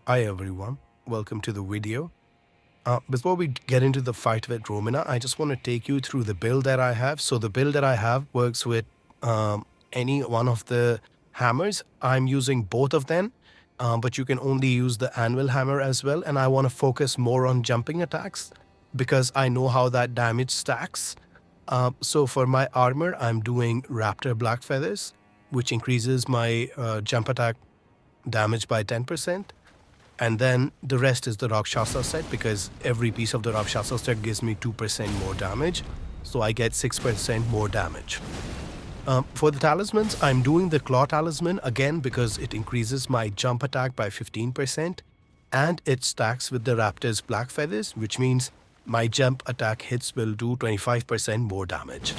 Hi everyone, welcome to the video. Before we get into the fight with Romina, I just want to take you through the build that I have. So the build that I have works with any one of the hammers. I'm using both of them, but you can only use the Anvil hammer as well. And I want to focus more on jumping attacks because I know how that damage stacks. So for my armor, I'm doing Raptor Black Feathers, which increases my jump attack damage by 10%. And then the rest is the Rakshasa set because every piece of the Rakshasa set gives me 2% more damage. So I get 6% more damage. For the talismans, I'm doing the Claw Talisman again because it increases my jump attack by 15% and it stacks with the Raptor's Black Feathers, which means my jump attack hits will do 25% more damage.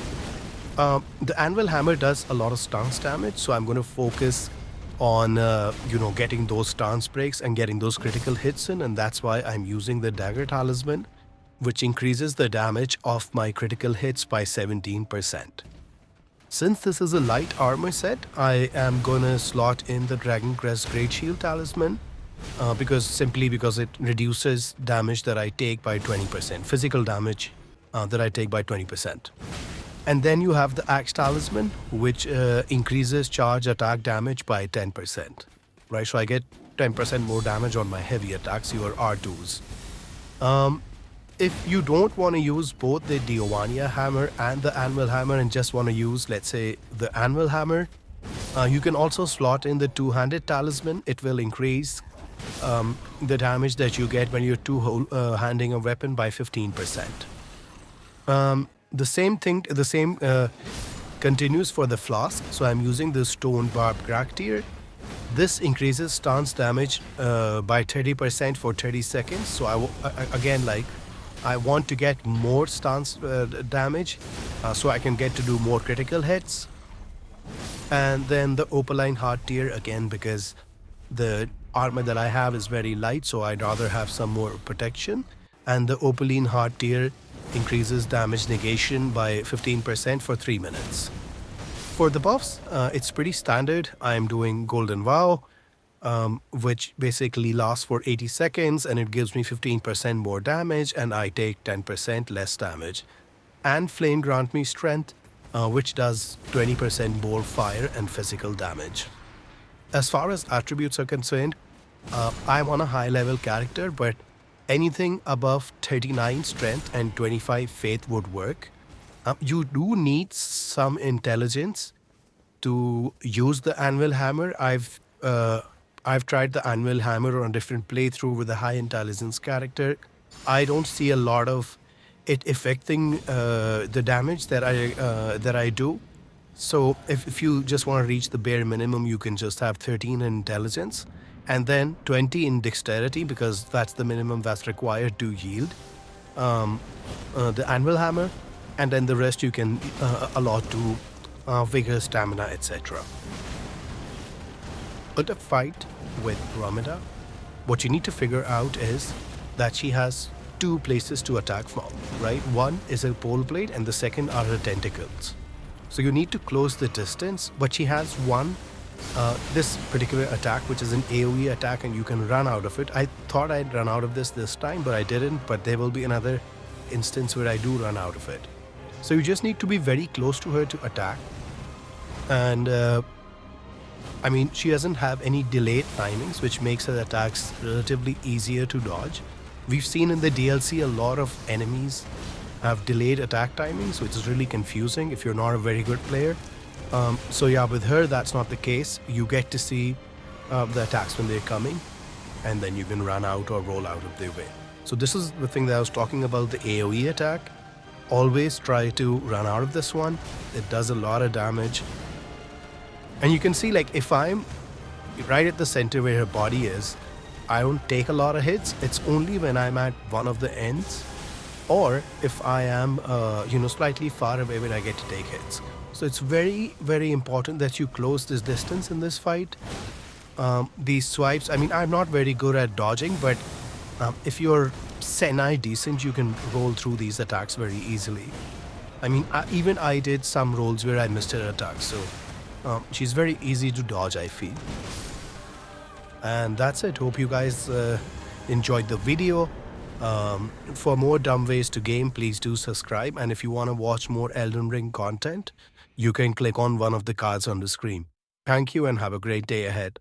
The Anvil Hammer does a lot of stance damage, so I'm going to focus on getting those stance breaks and getting those critical hits in, and that's why I'm using the Dagger Talisman, which increases the damage of my critical hits by 17%. Since this is a light armor set, I am gonna slot in the Dragon Crest Great Shield Talisman because it reduces damage that I take by 20%, physical damage that I take by 20%. And then you have the Axe Talisman, which increases charge attack damage by 10%. Right, so I get 10% more damage on my heavy attacks, your R2s. If you don't want to use both the Deovania hammer and the Anvil hammer and just want to use, let's say, the Anvil hammer, you can also slot in the two-handed talisman. It will increase the damage that you get when you're two-handing a weapon by 15%. The same continues for the flask. So I'm using the Stone Barb Crack tier. This increases stance damage by 30% for 30 seconds. So I want to get more stance damage so I can get to do more critical hits. And then the Opaline Heart tier again because the armor that I have is very light, so I'd rather have some more protection. And the Opaline Heart tier increases damage negation by 15% for 3 minutes. For the buffs, it's pretty standard. I'm doing Golden Vow, which basically lasts for 80 seconds and it gives me 15% more damage and I take 10% less damage. And Flame grant me strength, which does 20% more fire and physical damage. As far as attributes are concerned, I'm on a high level character, but anything above 39 strength and 25 faith would work. You do need some intelligence to use the Anvil hammer. I've tried the Anvil hammer on a different playthrough with a high intelligence character. I don't see a lot of it affecting the damage that I do. So if you just want to reach the bare minimum, you can just have 13 in intelligence and then 20 in dexterity because that's the minimum that's required to yield the Anvil hammer, and then the rest you can allot to vigor, stamina, etc. But a fight with Romina, what you need to figure out is that she has two places to attack from, right? One is a pole blade and the second are her tentacles. So you need to close the distance, but she has this particular attack, which is an AoE attack, and you can run out of it. I thought I'd run out of this time, but I didn't. But there will be another instance where I do run out of it. So you just need to be very close to her to attack. And she doesn't have any delayed timings, which makes her attacks relatively easier to dodge. We've seen in the DLC a lot of enemies have delayed attack timings, which is really confusing if you're not a very good player. So yeah, with her, that's not the case. You get to see the attacks when they're coming, and then you can run out or roll out of their way. So this is the thing that I was talking about, the AoE attack. Always try to run out of this one. It does a lot of damage. And you can see, like, if I'm right at the center where her body is, I don't take a lot of hits. It's only when I'm at one of the ends, or if I am, slightly far away when I get to take hits. So it's very, very important that you close this distance in this fight. These swipes, I'm not very good at dodging, but if you're semi-decent, you can roll through these attacks very easily. Even I did some rolls where I missed her attacks, so she's very easy to dodge, I feel. And that's it. Hope you guys enjoyed the video. For more dumb ways to game, please do subscribe. And if you want to watch more Elden Ring content, you can click on one of the cards on the screen. Thank you and have a great day ahead.